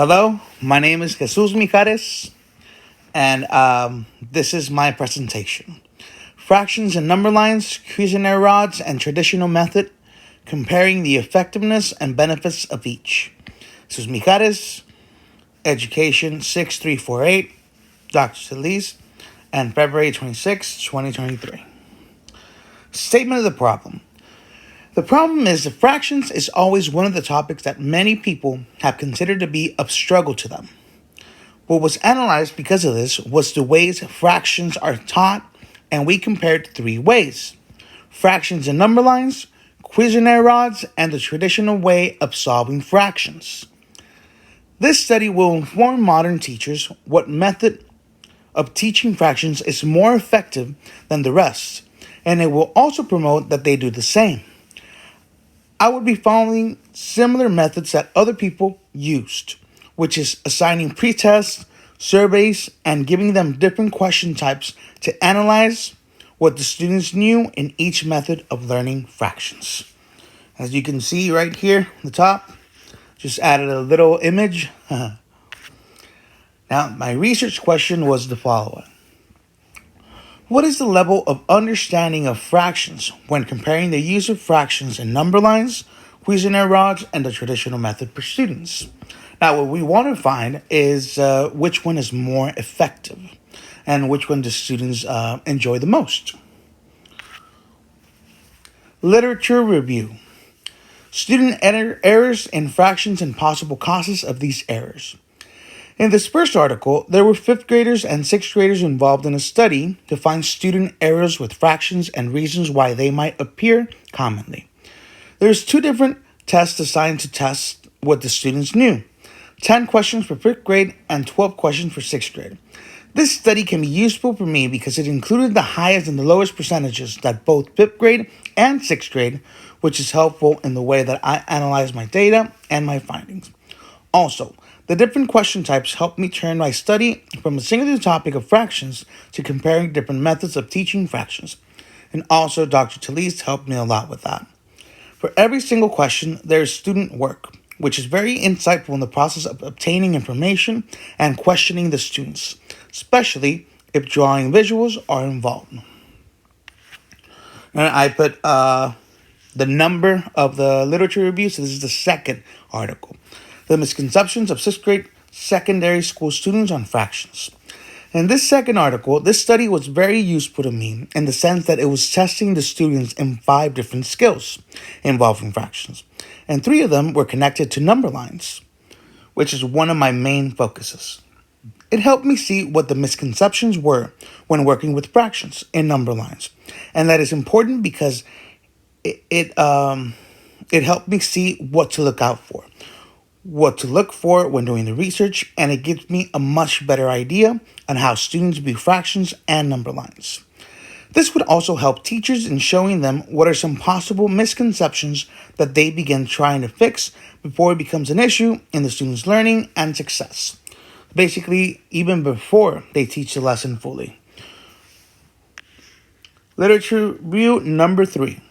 Hello, my name is Jesus Mijares, and this is my presentation. Fractions and number lines, Cuisenaire rods, and traditional method, comparing the effectiveness and benefits of each. Jesus Mijares, Education 6348, Dr. Solis, and February 26, 2023. Statement of the problem. The problem is that fractions is always one of the topics that many people have considered to be of struggle to them. What was analyzed because of this was the ways fractions are taught, and we compared three ways: fractions and number lines, Cuisenaire rods, and the traditional way of solving fractions. This study will inform modern teachers what method of teaching fractions is more effective than the rest, and it will also promote that they do the same. I would be following similar methods that other people used, which is assigning pre-tests, surveys, and giving them different question types to analyze what the students knew in each method of learning fractions. As you can see right here on the top, just added a little image. Now, my research question was the following. What is the level of understanding of fractions when comparing the use of fractions in number lines, Cuisenaire rods, and the traditional method for students? Now, what we want to find is which one is more effective and which one the students enjoy the most. Literature review. Student errors in fractions and possible causes of these errors. In this first article, there were 5th graders and 6th graders involved in a study to find student errors with fractions and reasons why they might appear commonly. There's 2 different tests assigned to test what the students knew: 10 questions for 5th grade and 12 questions for 6th grade. This study can be useful for me because it included the highest and the lowest percentages that both 5th grade and 6th grade, which is helpful in the way that I analyze my data and my findings. Also, the different question types helped me turn my study from a singular topic of fractions to comparing different methods of teaching fractions. And also, Dr. Talise helped me a lot with that. For every single question, there is student work, which is very insightful in the process of obtaining information and questioning the students, especially if drawing visuals are involved. And I put the number of the literature review, so this is the second article. The misconceptions of 6th grade secondary school students on fractions. In this second article, this study was very useful to me in the sense that it was testing the students in 5 different skills involving fractions, and 3 of them were connected to number lines, which is one of my main focuses. It helped me see what the misconceptions were when working with fractions in number lines, and that is important because it helped me see what to look out for, what to look for when doing the research, and it gives me a much better idea on how students view fractions and number lines. This would also help teachers in showing them what are some possible misconceptions that they begin trying to fix before it becomes an issue in the students' learning and success. Basically, even before they teach the lesson fully. Literature review number 3.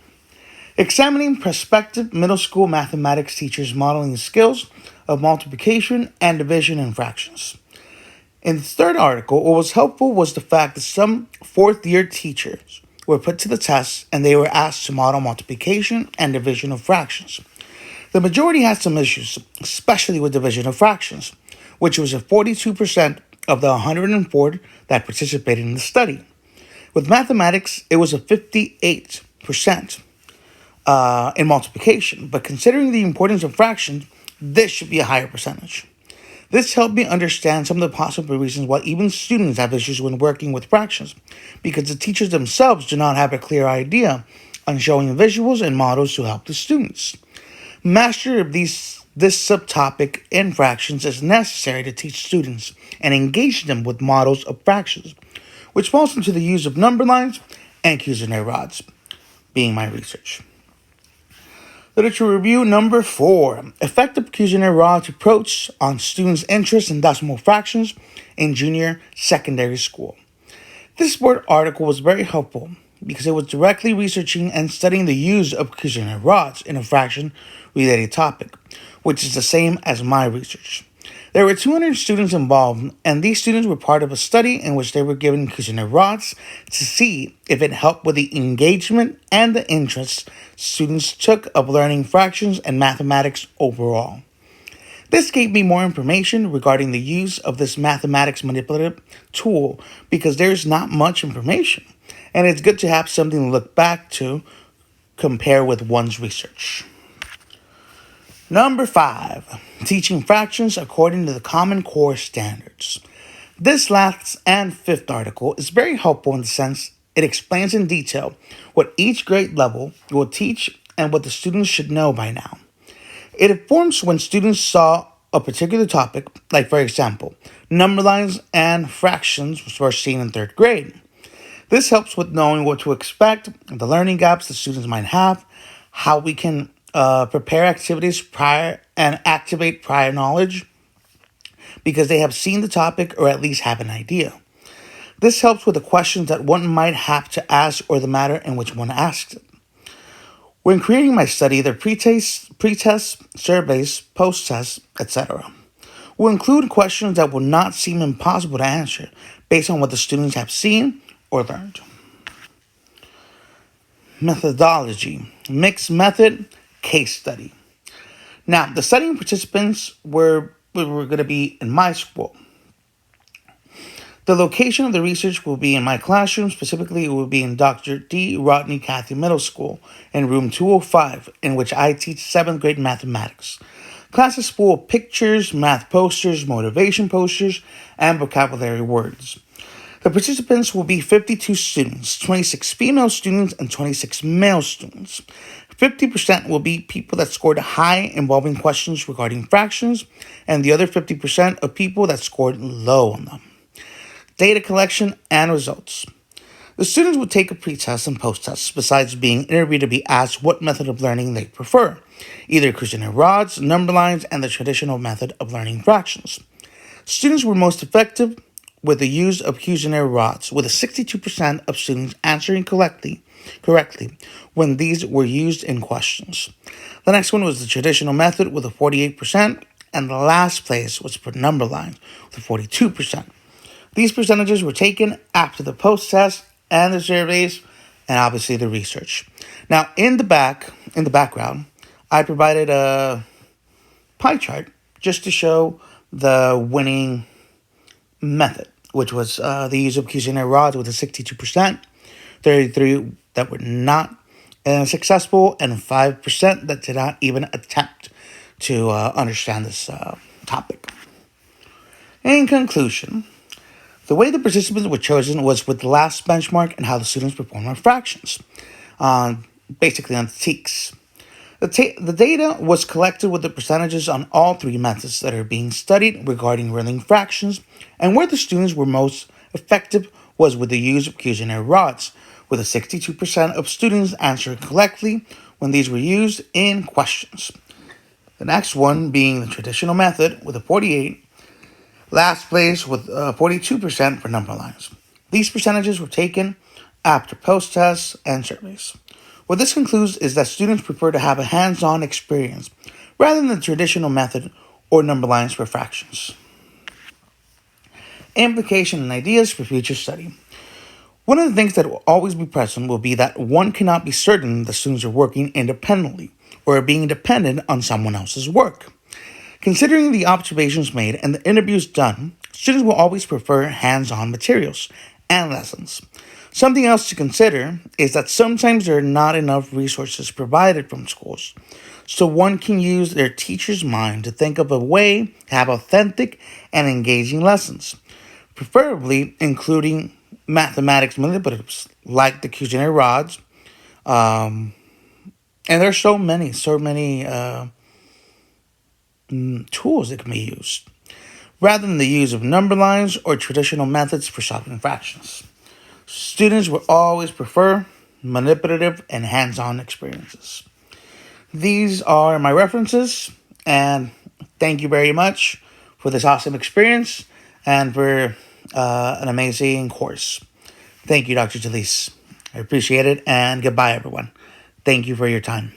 Examining prospective middle school mathematics teachers modeling the skills of multiplication and division in fractions. In the third article, what was helpful was the fact that some 4th-year teachers were put to the test and they were asked to model multiplication and division of fractions. The majority had some issues, especially with division of fractions, which was at 42% of the 104 that participated in the study. With mathematics, it was a 58%. In multiplication, but considering the importance of fractions, this should be a higher percentage. This helped me understand some of the possible reasons why even students have issues when working with fractions, because the teachers themselves do not have a clear idea on showing visuals and models to help the students. Mastery of this subtopic in fractions is necessary to teach students and engage them with models of fractions, which falls into the use of number lines and Cuisenaire rods, being my research. Literature review number 4. Effective Cuisenaire rods approach on students' interest in decimal fractions in junior secondary school. This word article was very helpful because it was directly researching and studying the use of Cuisenaire rods in a fraction-related topic, which is the same as my research. There were 200 students involved, and these students were part of a study in which they were given Cuisenaire rods to see if it helped with the engagement and the interest students took of learning fractions and mathematics overall. This gave me more information regarding the use of this mathematics manipulative tool because there's not much information, and it's good to have something to look back to compare with one's research. Number 5, teaching fractions according to the Common Core standards. This last and fifth article is very helpful in the sense it explains in detail what each grade level will teach and what the students should know by now. It informs when students saw a particular topic, like for example, number lines and fractions was first seen in third grade. This helps with knowing what to expect, the learning gaps the students might have, how we can prepare activities prior and activate prior knowledge because they have seen the topic or at least have an idea. This helps with the questions that one might have to ask or the manner in which one asks it. When creating my study, the pre-tests, surveys, post-tests, etc. will include questions that will not seem impossible to answer based on what the students have seen or learned. Methodology, mixed method, case study. Now, the studying participants were going to be in my school. The location of the research will be in my classroom. Specifically, it will be in Dr. D. Rodney Cathy Middle School in room 205, in which I teach 7th grade mathematics. Class is full of pictures, math posters, motivation posters, and vocabulary words. The participants will be 52 students, 26 female students, and 26 male students. 50% will be people that scored high involving questions regarding fractions, and the other 50% of people that scored low on them. Data collection and results. The students will take a pre-test and post-test besides being interviewed to be asked what method of learning they prefer, either Cuisenaire rods, number lines, and the traditional method of learning fractions. Students were most effective with the use of Cuisenaire rods, with a 62% of students answering correctly when these were used in questions. The next one was the traditional method with a 48%, and the last place was for number lines with a 42%. These percentages were taken after the post-test and the surveys and obviously the research. Now, in the background, I provided a pie chart just to show the winning method, which was the use of Cuisenaire rods with a 62%, 33 that were not successful, and 5% that did not even attempt to understand this topic. In conclusion, the way the participants were chosen was with the last benchmark and how the students performed on fractions, basically on the TEKS. The data was collected with the percentages on all 3 methods that are being studied regarding learning fractions, and where the students were most effective was with the use of Cuisenaire rods, with a 62% of students answering correctly when these were used in questions. The next one being the traditional method with a 48%. Last place with 42% for number lines. These percentages were taken after post-tests and surveys. What this concludes is that students prefer to have a hands-on experience rather than the traditional method or number lines for fractions. Implication and ideas for future study. One of the things that will always be present will be that one cannot be certain the students are working independently or are being dependent on someone else's work. Considering the observations made and the interviews done, students will always prefer hands-on materials and lessons. Something else to consider is that sometimes there are not enough resources provided from schools, so one can use their teacher's mind to think of a way to have authentic and engaging lessons, preferably including mathematics manipulatives like the Cuisenaire rods, and there's so many tools that can be used, rather than the use of number lines or traditional methods for solving fractions. Students will always prefer manipulative and hands-on experiences. These are my references, and thank you very much for this awesome experience and for an amazing course. Thank you, Dr. Jalise. I appreciate it, and goodbye, everyone. Thank you for your time.